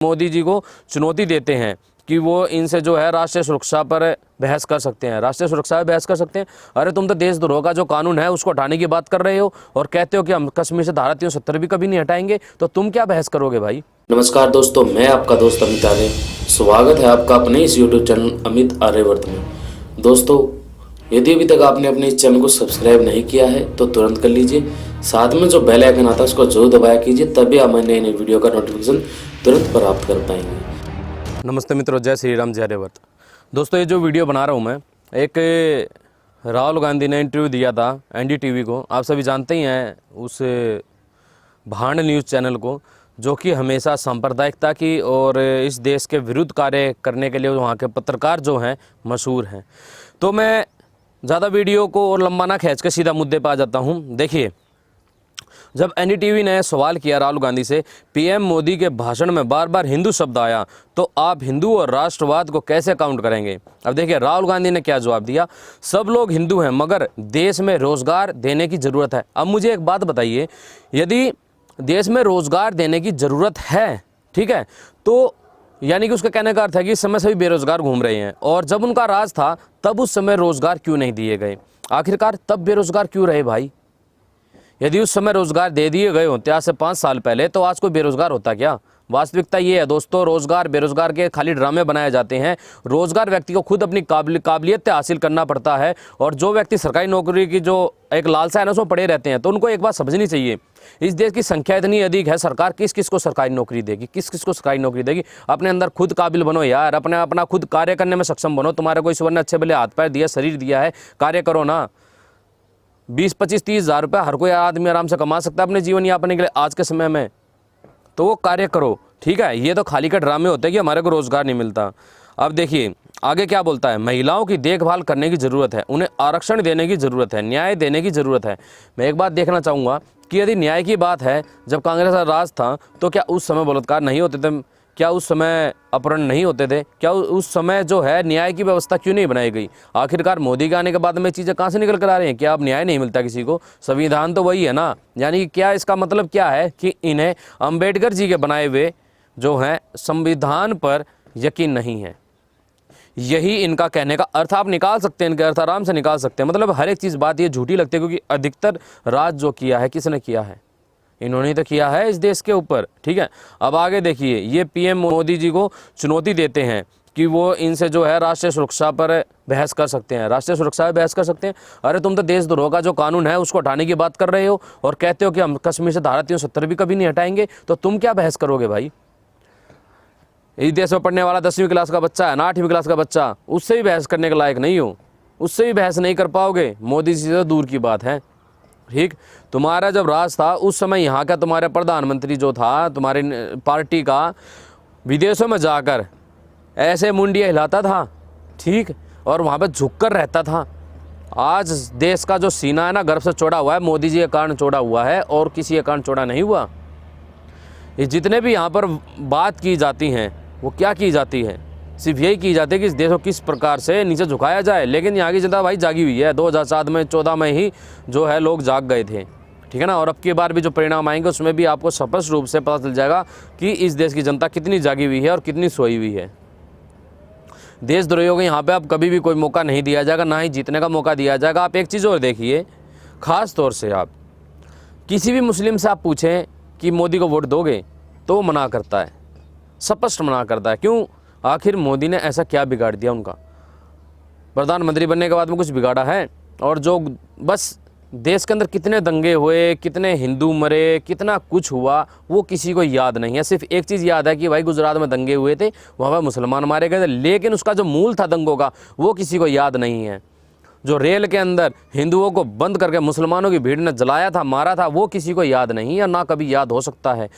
मोदी जी को चुनौती देते हैं कि वो इनसे जो है राष्ट्रीय सुरक्षा पर बहस कर सकते हैं, राष्ट्रीय सुरक्षा पर बहस कर सकते हैं। अरे तुम तो देशद्रोह का जो कानून है उसको हटाने की बात कर रहे हो और कहते हो कि हम कश्मीर से धारा 370 भी कभी नहीं हटाएंगे, तो तुम क्या बहस करोगे भाई। नमस्कार दोस्तों, मैं आपका दोस्त अमित आर्य। स्वागत है आपका अपने इस यूट्यूब चैनल अमित आर्यवर्त में। दोस्तों, यदि अभी तक आपने अपने इस चैनल को सब्सक्राइब नहीं किया है तो तुरंत कर लीजिए। साथ में जो बेल आइकन आता है उसको जरूर दबाया कीजिए, तभी आप नए नए वीडियो का नोटिफिकेशन तुरंत प्राप्त कर पाएंगे। नमस्ते मित्रों, जय श्री राम, जय आर्यवर्त। दोस्तों, ये जो वीडियो बना रहा हूँ मैं, एक राहुल गांधी ने इंटरव्यू दिया था NDTV को। आप सभी जानते ही हैं उस भांड न्यूज़ चैनल को, जो कि हमेशा सांप्रदायिकता की और इस देश के विरुद्ध कार्य करने के लिए वहाँ के पत्रकार जो हैं मशहूर हैं। तो मैं ज़्यादा वीडियो को और लंबा ना खींच के सीधा मुद्दे पर आ जाता हूँ। देखिए, जब NDTV ने सवाल किया राहुल गांधी से, PM मोदी के भाषण में बार बार हिंदू शब्द आया, तो आप हिंदू और राष्ट्रवाद को कैसे काउंट करेंगे। अब देखिए राहुल गांधी ने क्या जवाब दिया। सब लोग हिंदू हैं मगर देश में रोजगार देने की ज़रूरत है। अब मुझे एक बात बताइए, यदि देश में रोजगार देने की ज़रूरत है, ठीक है, तो यानी कि उसका कहने का अर्थ है कि इस समय सभी बेरोजगार घूम रहे हैं, और जब उनका राज था तब उस समय रोजगार क्यों नहीं दिए गए। आखिरकार तब बेरोजगार क्यों रहे भाई। यदि उस समय रोजगार दे दिए गए होते आज से 5 साल पहले, तो आज कोई बेरोजगार होता क्या। वास्तविकता ये है दोस्तों, रोजगार बेरोजगार के खाली ड्रामे बनाए जाते हैं। रोजगार व्यक्ति को खुद अपनी काबिलियत हासिल करना पड़ता है, और जो व्यक्ति सरकारी नौकरी की जो एक लालसा है ना उसमें पड़े रहते हैं, तो उनको एक बात समझनी चाहिए, इस देश की संख्या इतनी अधिक है, सरकार किस किस को सरकारी नौकरी देगी, किस किस को सरकारी नौकरी देगी। अपने अंदर खुद काबिल बनो यार, अपना खुद कार्य करने में सक्षम बनो। तुम्हारे को ईश्वर ने अच्छे भले हाथ पैर दिया, शरीर दिया है, कार्य करो ना। 20, 25, 30 हज़ार रुपये हर कोई आदमी आराम से कमा सकता है अपने जीवन यापन के लिए आज के समय में, तो वो कार्य करो, ठीक है। ये तो खाली का ड्रामे होते हैं कि हमारे को रोजगार नहीं मिलता। अब देखिए आगे क्या बोलता है, महिलाओं की देखभाल करने की ज़रूरत है, उन्हें आरक्षण देने की ज़रूरत है, न्याय देने की ज़रूरत है। मैं एक बात देखना चाहूँगा कि यदि न्याय की बात है, जब कांग्रेस का राज था तो क्या उस समय बलात्कार नहीं होते थे, क्या उस समय अपहरण नहीं होते थे, क्या उस समय जो है न्याय की व्यवस्था क्यों नहीं बनाई गई। आखिरकार मोदी के आने के बाद में चीज़ें कहाँ से निकल कर आ रही हैं, क्या अब न्याय नहीं मिलता किसी को। संविधान तो वही है ना, यानी कि क्या इसका मतलब क्या है कि इन्हें अंबेडकर जी के बनाए हुए जो हैं संविधान पर यकीन नहीं है। यही इनका कहने का अर्थ आप निकाल सकते हैं, इनके अर्थ आराम से निकाल सकते हैं। मतलब हर एक चीज़ बात ये झूठी लगती है, क्योंकि अधिकतर राज जो किया है किसने किया है, इन्होंने तो किया है इस देश के ऊपर, ठीक है। अब आगे देखिए, ये PM मोदी जी को चुनौती देते हैं कि वो इनसे जो है राष्ट्रीय सुरक्षा पर बहस कर सकते हैं, राष्ट्रीय सुरक्षा पर बहस कर सकते हैं। अरे तुम तो देशद्रोह का जो कानून है उसको हटाने की बात कर रहे हो और कहते हो कि हम कश्मीर से धारा 370 भी कभी नहीं हटाएंगे, तो तुम क्या बहस करोगे भाई। इस देश में पढ़ने वाला 10वीं क्लास का बच्चा है ना, 8वीं क्लास का बच्चा, उससे भी बहस करने के लायक नहीं हो, उससे भी बहस नहीं कर पाओगे। मोदी जी से दूर की बात है, ठीक। तुम्हारा जब राज था उस समय यहाँ का तुम्हारे प्रधानमंत्री जो था तुम्हारी पार्टी का, विदेशों में जाकर ऐसे मुंडियाँ हिलाता था, ठीक, और वहाँ पे झुक कर रहता था। आज देश का जो सीना है ना गर्व से चौड़ा हुआ है, मोदी जी के कारण चौड़ा हुआ है और किसी के कारण चौड़ा नहीं हुआ। ये जितने भी यहाँ पर बात की जाती हैं वो क्या की जाती है, सिर्फ यही की जाती है कि इस देश को किस प्रकार से नीचे झुकाया जाए। लेकिन यहाँ की जनता भाई जागी हुई है। 2014 में ही जो है लोग जाग गए थे, ठीक है ना। और अब की बार भी जो परिणाम आएंगे उसमें भी आपको स्पष्ट रूप से पता चल जाएगा कि इस देश की जनता कितनी जागी हुई है और कितनी सोई हुई है। देशद्रोहियों को यहाँ पे अब कभी भी कोई मौका नहीं दिया जाएगा, ना ही जीतने का मौका दिया जाएगा। आप एक चीज़ और देखिए, ख़ास तौर से आप किसी भी मुस्लिम से आप पूछें कि मोदी को वोट दोगे, तो वो मना करता है, स्पष्ट मना करता है। क्यों, आखिर मोदी ने ऐसा क्या बिगाड़ दिया उनका। प्रधानमंत्री बनने के बाद में कुछ बिगाड़ा है। और जो बस देश के अंदर कितने दंगे हुए, कितने हिंदू मरे, कितना कुछ हुआ, वो किसी को याद नहीं है। सिर्फ एक चीज़ याद है कि भाई गुजरात में दंगे हुए थे, वहाँ पर मुसलमान मारे गए थे, लेकिन उसका जो मूल था दंगों का वो किसी को याद नहीं है। जो रेल के अंदर हिंदुओं को बंद करके मुसलमानों की भीड़ ने जलाया था, मारा था, वो किसी को याद नहीं है, ना कभी याद हो सकता है।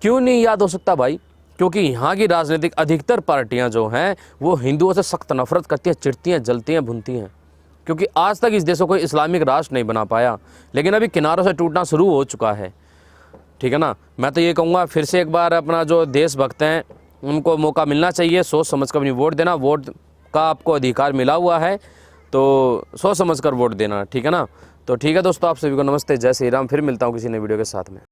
क्यों नहीं याद हो सकता भाई, क्योंकि यहाँ की राजनीतिक अधिकतर पार्टियाँ जो हैं वो हिंदुओं से सख्त नफरत करती हैं, चिढ़ती हैं, जलती हैं, भुनती हैं। क्योंकि आज तक इस देश को कोई इस्लामिक राष्ट्र नहीं बना पाया, लेकिन अभी किनारों से टूटना शुरू हो चुका है, ठीक है ना। मैं तो ये कहूँगा फिर से एक बार अपना जो देशभक्त हैं उनको मौका मिलना चाहिए, सोच समझ कर अपनी वोट देना। वोट का आपको अधिकार मिला हुआ है, तो सोच समझ कर वोट देना, ठीक है ना। तो ठीक है दोस्तों, आप सभी को नमस्ते, जय श्री राम। फिर मिलता हूँ किसी नई वीडियो के साथ में।